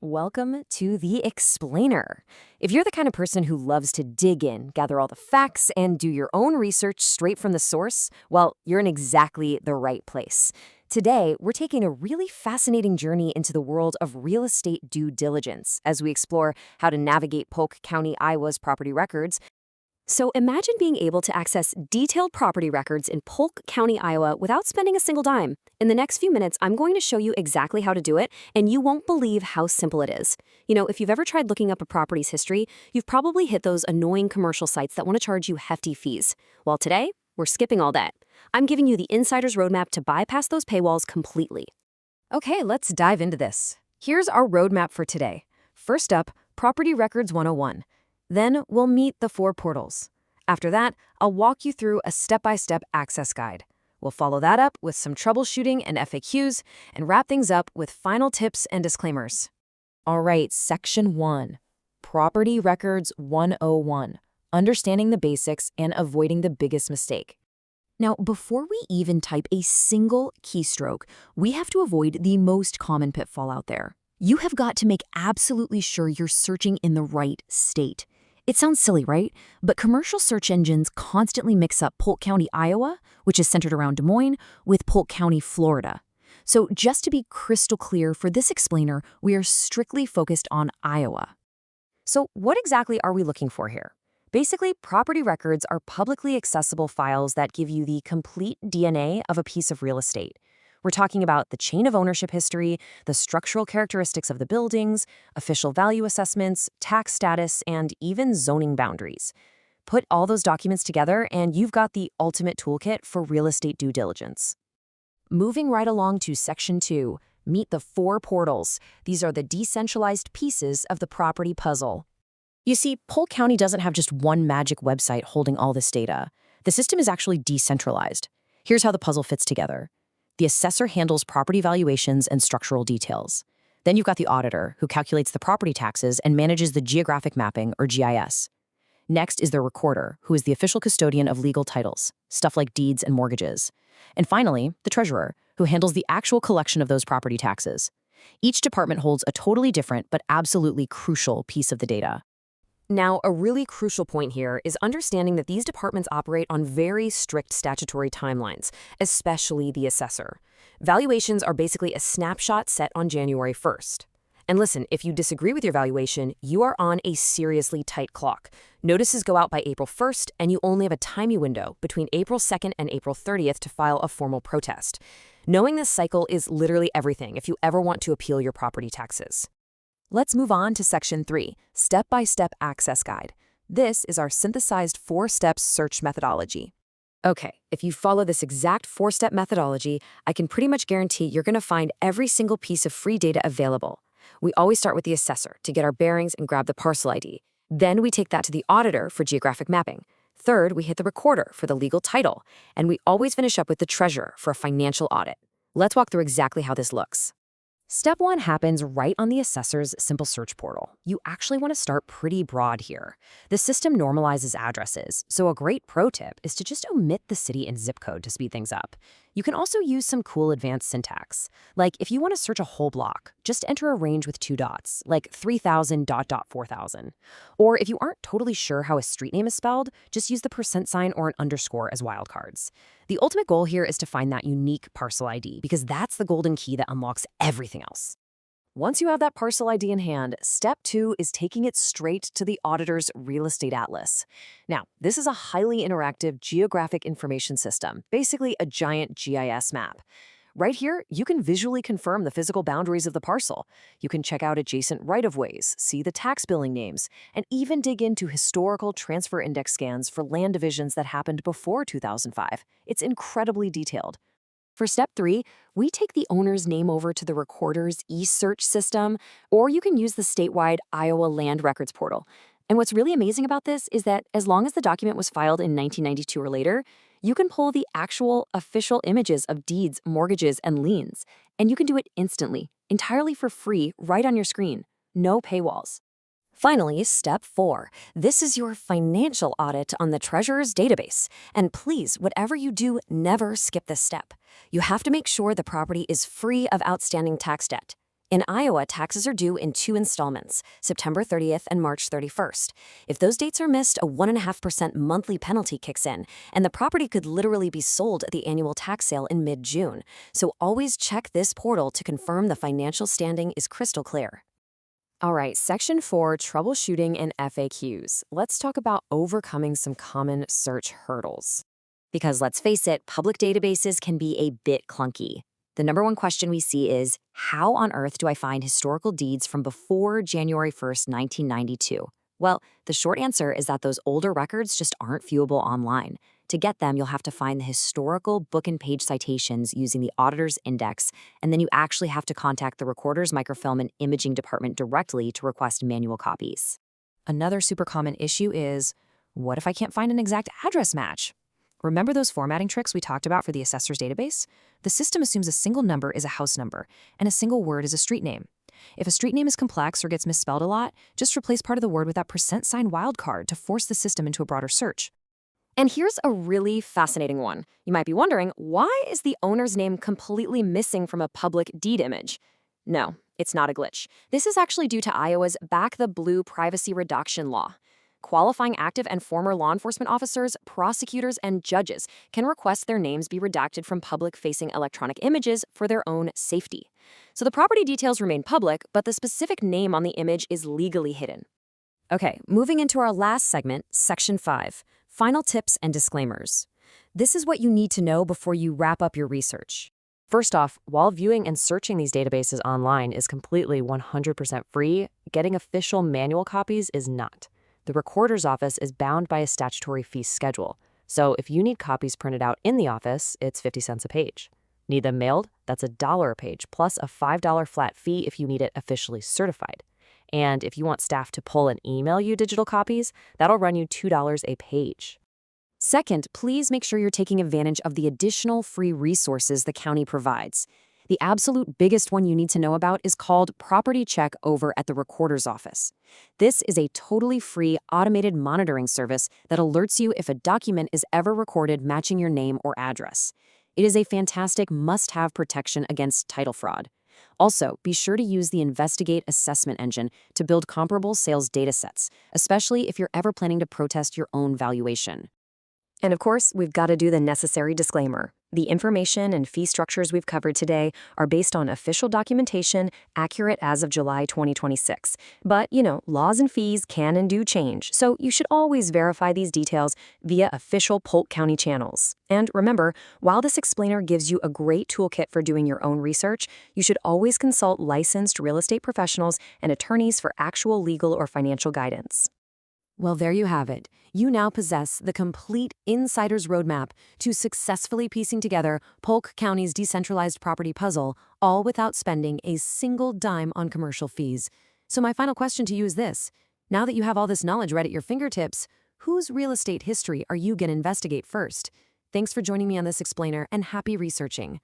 Welcome to The Explainer. If you're the kind of person who loves to dig in, gather all the facts, and do your own research straight from the source, well, you're in exactly the right place. Today, we're taking a really fascinating journey into the world of real estate due diligence as we explore how to navigate Polk County, Iowa's property records. So imagine being able to access detailed property records in Polk County, Iowa without spending a single dime. In the next few minutes, I'm going to show you exactly how to do it, and you won't believe how simple it is. If you've ever tried looking up a property's history, you've probably hit those annoying commercial sites that want to charge you hefty fees. Well, today, we're skipping all that. I'm giving you the insider's roadmap to bypass those paywalls completely. Okay, let's dive into this. Here's our roadmap for today. First up, Property Records 101. Then we'll meet the 4 portals. After that, I'll walk you through a step-by-step access guide. We'll follow that up with some troubleshooting and FAQs, and wrap things up with final tips and disclaimers. All right, Section 1. Property Records 101. Understanding the basics and avoiding the biggest mistake. Now, before we even type a single keystroke, we have to avoid the most common pitfall out there. You have got to make absolutely sure you're searching in the right state. It sounds silly, right? But commercial search engines constantly mix up Polk County, Iowa, which is centered around Des Moines, with Polk County, Florida. So just to be crystal clear, for this explainer, we are strictly focused on Iowa. So what exactly are we looking for here? Basically, property records are publicly accessible files that give you the complete DNA of a piece of real estate. We're talking about the chain of ownership history, the structural characteristics of the buildings, official value assessments, tax status, and even zoning boundaries. Put all those documents together and you've got the ultimate toolkit for real estate due diligence. Moving right along to Section 2, meet the 4 portals. These are the decentralized pieces of the property puzzle. You see, Polk County doesn't have just one magic website holding all this data. The system is actually decentralized. Here's how the puzzle fits together. The assessor handles property valuations and structural details. Then you've got the auditor, who calculates the property taxes and manages the geographic mapping, or GIS. Next is the recorder, who is the official custodian of legal titles, stuff like deeds and mortgages. And finally, the treasurer, who handles the actual collection of those property taxes. Each department holds a totally different but absolutely crucial piece of the data. Now, a really crucial point here is understanding that these departments operate on very strict statutory timelines, especially the assessor. Valuations are basically a snapshot set on January 1st. And listen, if you disagree with your valuation, you are on a seriously tight clock. Notices go out by April 1st, and you only have a timey window between April 2nd and April 30th to file a formal protest. Knowing this cycle is literally everything if you ever want to appeal your property taxes. Let's move on to Section 3, Step-by-Step Access Guide. This is our synthesized 4-step search methodology. Okay, if you follow this exact 4-step methodology, I can pretty much guarantee you're going to find every single piece of free data available. We always start with the assessor to get our bearings and grab the parcel ID. Then we take that to the auditor for geographic mapping. Third, we hit the recorder for the legal title. And we always finish up with the treasurer for a financial audit. Let's walk through exactly how this looks. Step 1 happens right on the assessor's simple search portal. You actually want to start pretty broad here. The system normalizes addresses, so a great pro tip is to just omit the city and zip code to speed things up. You can also use some cool advanced syntax. Like if you want to search a whole block, just enter a range with 2 dots, like 3000 ... 4000. Or if you aren't totally sure how a street name is spelled, just use the % or an underscore as wildcards. The ultimate goal here is to find that unique parcel ID because that's the golden key that unlocks everything else. Once you have that parcel ID in hand, step 2 is taking it straight to the auditor's real estate atlas. Now, this is a highly interactive geographic information system, basically a giant GIS map. Right here, you can visually confirm the physical boundaries of the parcel. You can check out adjacent right-of-ways, see the tax billing names, and even dig into historical transfer index scans for land divisions that happened before 2005. It's incredibly detailed. For step 3, we take the owner's name over to the recorder's eSearch system, or you can use the statewide Iowa Land Records portal. And what's really amazing about this is that as long as the document was filed in 1992 or later, you can pull the actual official images of deeds, mortgages, and liens. And you can do it instantly, entirely for free, right on your screen. No paywalls. Finally, step 4. This is your financial audit on the treasurer's database. And please, whatever you do, never skip this step. You have to make sure the property is free of outstanding tax debt. In Iowa, taxes are due in 2 installments, September 30th and March 31st. If those dates are missed, a 1.5% monthly penalty kicks in, and the property could literally be sold at the annual tax sale in mid-June. So always check this portal to confirm the financial standing is crystal clear. All right, Section 4, Troubleshooting and FAQs. Let's talk about overcoming some common search hurdles. Because let's face it, public databases can be a bit clunky. The number one question we see is, how on earth do I find historical deeds from before January 1st, 1992? Well, the short answer is that those older records just aren't viewable online. To get them, you'll have to find the historical book and page citations using the Auditor's Index, and then you actually have to contact the Recorder's Microfilm and Imaging Department directly to request manual copies. Another super common issue is, what if I can't find an exact address match? Remember those formatting tricks we talked about for the assessor's database? The system assumes a single number is a house number, and a single word is a street name. If a street name is complex or gets misspelled a lot, just replace part of the word with that %sign wildcard to force the system into a broader search. And here's a really fascinating one. You might be wondering, why is the owner's name completely missing from a public deed image? No, it's not a glitch. This is actually due to Iowa's Back the Blue privacy redaction law. Qualifying active and former law enforcement officers, prosecutors, and judges can request their names be redacted from public-facing electronic images for their own safety. So the property details remain public, but the specific name on the image is legally hidden. Okay, moving into our last segment, Section 5, Final Tips and Disclaimers. This is what you need to know before you wrap up your research. First off, while viewing and searching these databases online is completely 100% free, getting official manual copies is not. The Recorder's Office is bound by a statutory fee schedule, so if you need copies printed out in the office, it's 50 cents a page. Need them mailed? That's $1 a page, plus a $5 flat fee if you need it officially certified. And if you want staff to pull and email you digital copies, that'll run you $2 a page. Second, please make sure you're taking advantage of the additional free resources the county provides. The absolute biggest one you need to know about is called Property Check over at the Recorder's Office. This is a totally free automated monitoring service that alerts you if a document is ever recorded matching your name or address. It is a fantastic must-have protection against title fraud. Also, be sure to use the Investigate assessment engine to build comparable sales datasets, especially if you're ever planning to protest your own valuation. And of course, we've got to do the necessary disclaimer. The information and fee structures we've covered today are based on official documentation accurate as of July 2026. But, laws and fees can and do change, so you should always verify these details via official Polk County channels. And remember, while this explainer gives you a great toolkit for doing your own research, you should always consult licensed real estate professionals and attorneys for actual legal or financial guidance. Well, there you have it. You now possess the complete insider's roadmap to successfully piecing together Polk County's decentralized property puzzle, all without spending a single dime on commercial fees. So my final question to you is this. Now that you have all this knowledge right at your fingertips, whose real estate history are you going to investigate first? Thanks for joining me on this explainer, and happy researching.